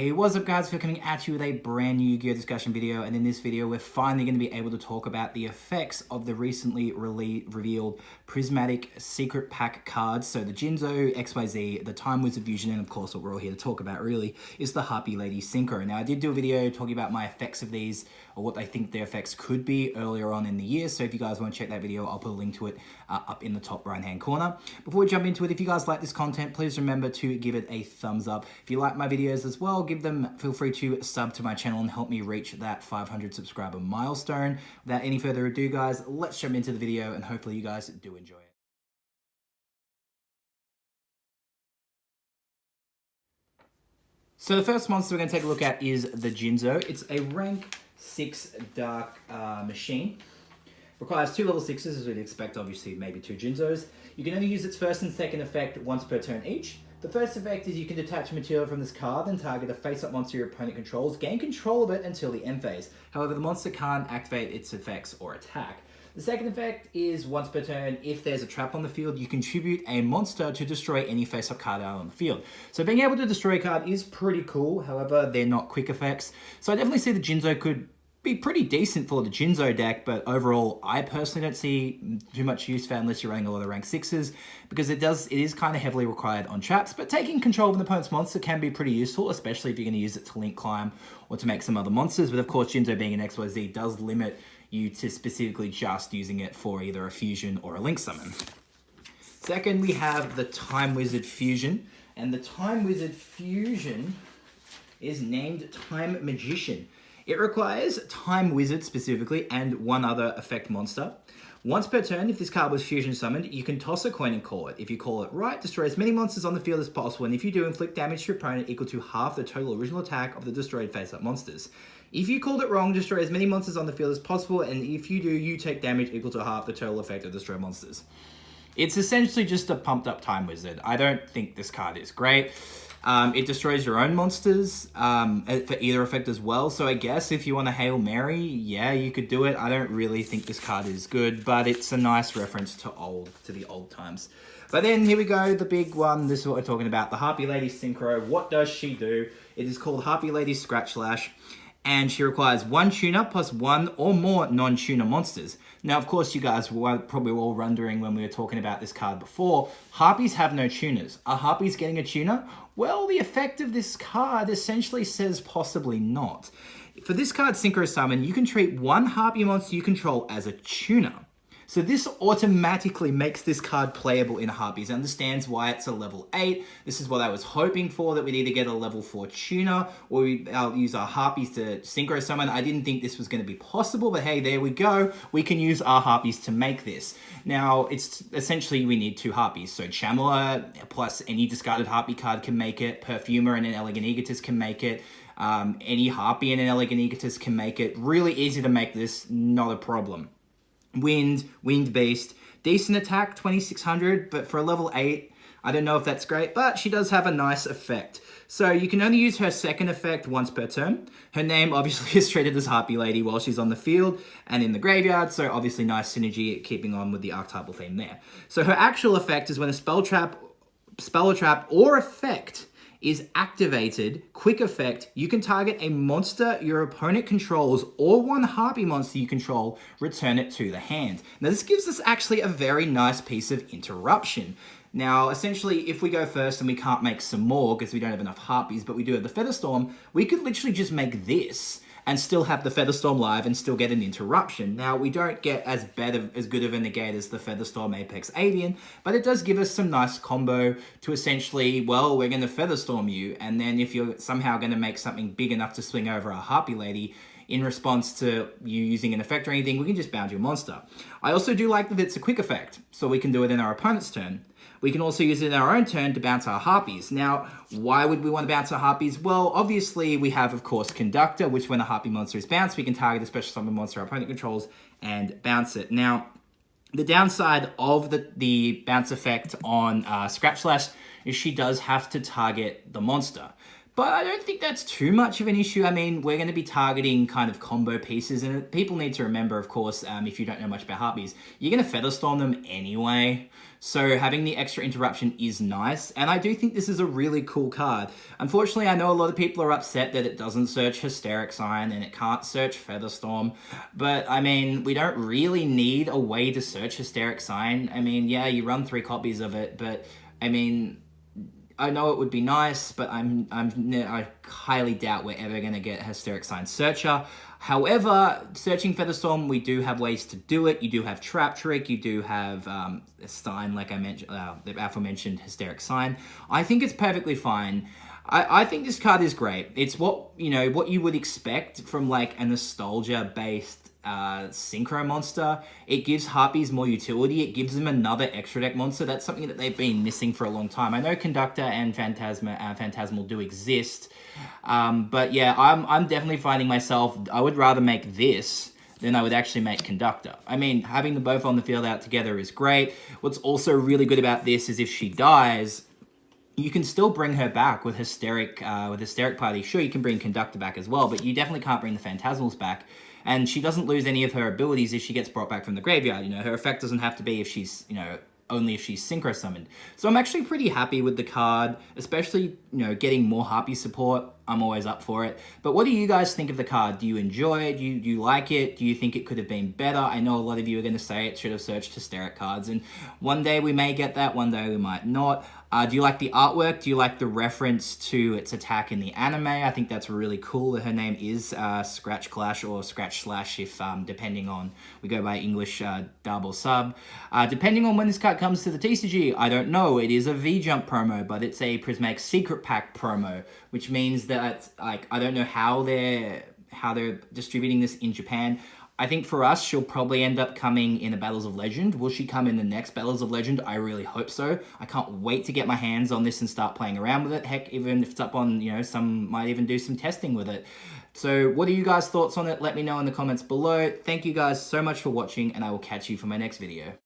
Hey, what's up guys, we're coming at you with a brand new Yu-Gi-Oh discussion video, and in this video we're finally going to be able to talk about the effects of the recently revealed Prismatic Secret pack cards. So the Jinzo, XYZ, the Time Wizard Fusion, and of course what we're all here to talk about really is the Harpie Lady Synchro. Now I did do a video talking about my effects of these, or what I think their effects could be earlier on in the year, so if you guys want to check that video, I'll put a link to it up in the top right hand corner. Before we jump into it, if you guys like this content, please remember to give it a thumbs up. If you like my videos as well, feel free to sub to my channel and help me reach that 500 subscriber milestone. Without any further ado guys, let's jump into the video and hopefully you guys do enjoy it. So the first monster we're going to take a look at is the Jinzo. It's a rank 6 dark machine. Requires 2 level 6s as we'd expect, obviously maybe 2 Jinzos. You can only use its first and second effect once per turn each. The first effect is you can detach material from this card and target a face-up monster your opponent controls. Gain control of it until the end phase. However, the monster can't activate its effects or attack. The second effect is once per turn, if there's a trap on the field, you contribute a monster to destroy any face-up card out on the field. So being able to destroy a card is pretty cool. However, they're not quick effects. So I definitely see the Jinzo could be pretty decent for the Jinzo deck, but overall, I personally don't see too much use for it unless you're running a lot of rank 6s, because it is kind of heavily required on traps, but taking control of an opponent's monster can be pretty useful, especially if you're going to use it to link climb or to make some other monsters. But of course, Jinzo being an XYZ does limit you to specifically just using it for either a fusion or a link summon. Second, we have the Time Wizard Fusion, and the Time Wizard Fusion is named Time Magician. It requires Time Wizard specifically and one other effect monster. Once per turn, if this card was fusion summoned, you can toss a coin and call it. If you call it right, destroy as many monsters on the field as possible, and if you do, inflict damage to your opponent equal to half the total original attack of the destroyed face-up monsters. If you called it wrong, destroy as many monsters on the field as possible, and if you do, you take damage equal to half the total effect of destroyed monsters. It's essentially just a pumped up Time Wizard. I don't think this card is great. It destroys your own monsters for either effect as well. So I guess if you want to Hail Mary, yeah, you could do it. I don't really think this card is good, but it's a nice reference to the old times. But then here we go, the big one. This is what we're talking about. The Harpie Lady Synchro. What does she do? It is called Harpie Lady Scratch Clash, and she requires 1 tuner plus 1 or more non-tuner monsters. Now, of course, you guys were probably all wondering when we were talking about this card before, Harpies have no tuners. Are Harpies getting a tuner? Well, the effect of this card essentially says possibly not. For this card, Synchro Summon, you can treat 1 Harpie monster you control as a tuner. So this automatically makes this card playable in Harpies. It understands why it's a level 8. This is what I was hoping for, that we'd either get a level 4 tuner or I'll use our Harpies to Synchro Summon. I didn't think this was going to be possible, but hey, there we go. We can use our Harpies to make this. Now, it's essentially we need 2 Harpies. So Channeler plus any discarded Harpie card can make it. Perfumer and an Elegant Egotist can make it. Any Harpie and an Elegant Egotist can make it. Really easy to make this, not a problem. Winged Beast, decent attack, 2600, but for a level 8, I don't know if that's great, but she does have a nice effect. So you can only use her second effect once per turn. Her name obviously is treated as Harpie Lady while she's on the field and in the graveyard, so obviously nice synergy keeping on with the archetypal theme there. So her actual effect is when a spell trap or effect is activated, quick effect, you can target a monster your opponent controls or 1 Harpie monster you control, return it to the hand. Now this gives us actually a very nice piece of interruption. Now, essentially, if we go first and we can't make some more because we don't have enough Harpies, but we do have the Featherstorm, we could literally just make this and still have the Featherstorm live and still get an interruption. Now, we don't get as good of a negate as the Featherstorm Apex Avian, but it does give us some nice combo to essentially, well, we're going to Featherstorm you, and then if you're somehow going to make something big enough to swing over a Harpie Lady, in response to you using an effect or anything, we can just bound your monster. I also do like that it's a quick effect, so we can do it in our opponent's turn. We can also use it in our own turn to bounce our Harpies. Now, why would we want to bounce our Harpies? Well, obviously, we have, of course, Conductor, which when a Harpie monster is bounced, we can target a special summon monster our opponent controls and bounce it. Now, the downside of the bounce effect on Scratch Slash is she does have to target the monster. But I don't think that's too much of an issue. I mean, we're going to be targeting kind of combo pieces, and people need to remember, of course, if you don't know much about Harpies, you're going to Featherstorm them anyway. So having the extra interruption is nice, and I do think this is a really cool card. Unfortunately, I know a lot of people are upset that it doesn't search Hysteric Sign and it can't search Featherstorm, but I mean, we don't really need a way to search Hysteric Sign. I mean, yeah, you run 3 copies of it, but I mean, I know it would be nice, but I highly doubt we're ever going to get Hysteric Sign Searcher. However, searching Featherstorm, we do have ways to do it. You do have Trap Trick, you do have Sign, like I mentioned, the aforementioned Hysteric Sign. I think it's perfectly fine. I think this card is great. It's what you would expect from like a nostalgia-based Synchro monster. It gives Harpies more utility. It gives them another extra deck monster. That's something that they've been missing for a long time. I know Conductor and Phantasmal do exist, but yeah, I'm definitely finding myself, I would rather make this than I would actually make Conductor. I mean, having them both on the field out together is great. What's also really good about this is if she dies, you can still bring her back with Hysteric Party. Sure, you can bring Conductor back as well, but you definitely can't bring the Phantasmals back. And she doesn't lose any of her abilities if she gets brought back from the graveyard. Her effect doesn't have to be if she's, only if she's Synchro summoned. So I'm actually pretty happy with the card, especially, getting more Harpie support. I'm always up for it. But what do you guys think of the card? Do you enjoy it? Do you like it? Do you think it could have been better? I know a lot of you are going to say it should have searched Hysteric cards, and one day we may get that, one day we might not. Do you like the artwork? Do you like the reference to its attack in the anime? I think that's really cool that her name is Scratch Clash or Scratch Slash, if depending on, we go by English dub or sub. Depending on when this card comes to the TCG, I don't know. It is a V-Jump promo, but it's a Prismatic Secret Pack promo, which means that, like, I don't know how they're distributing this in Japan. I think for us, she'll probably end up coming in the Battles of Legend. Will she come in the next Battles of Legend? I really hope so. I can't wait to get my hands on this and start playing around with it. Heck, even if it's up on, some might even do some testing with it. So what are you guys' thoughts on it? Let me know in the comments below. Thank you guys so much for watching, and I will catch you for my next video.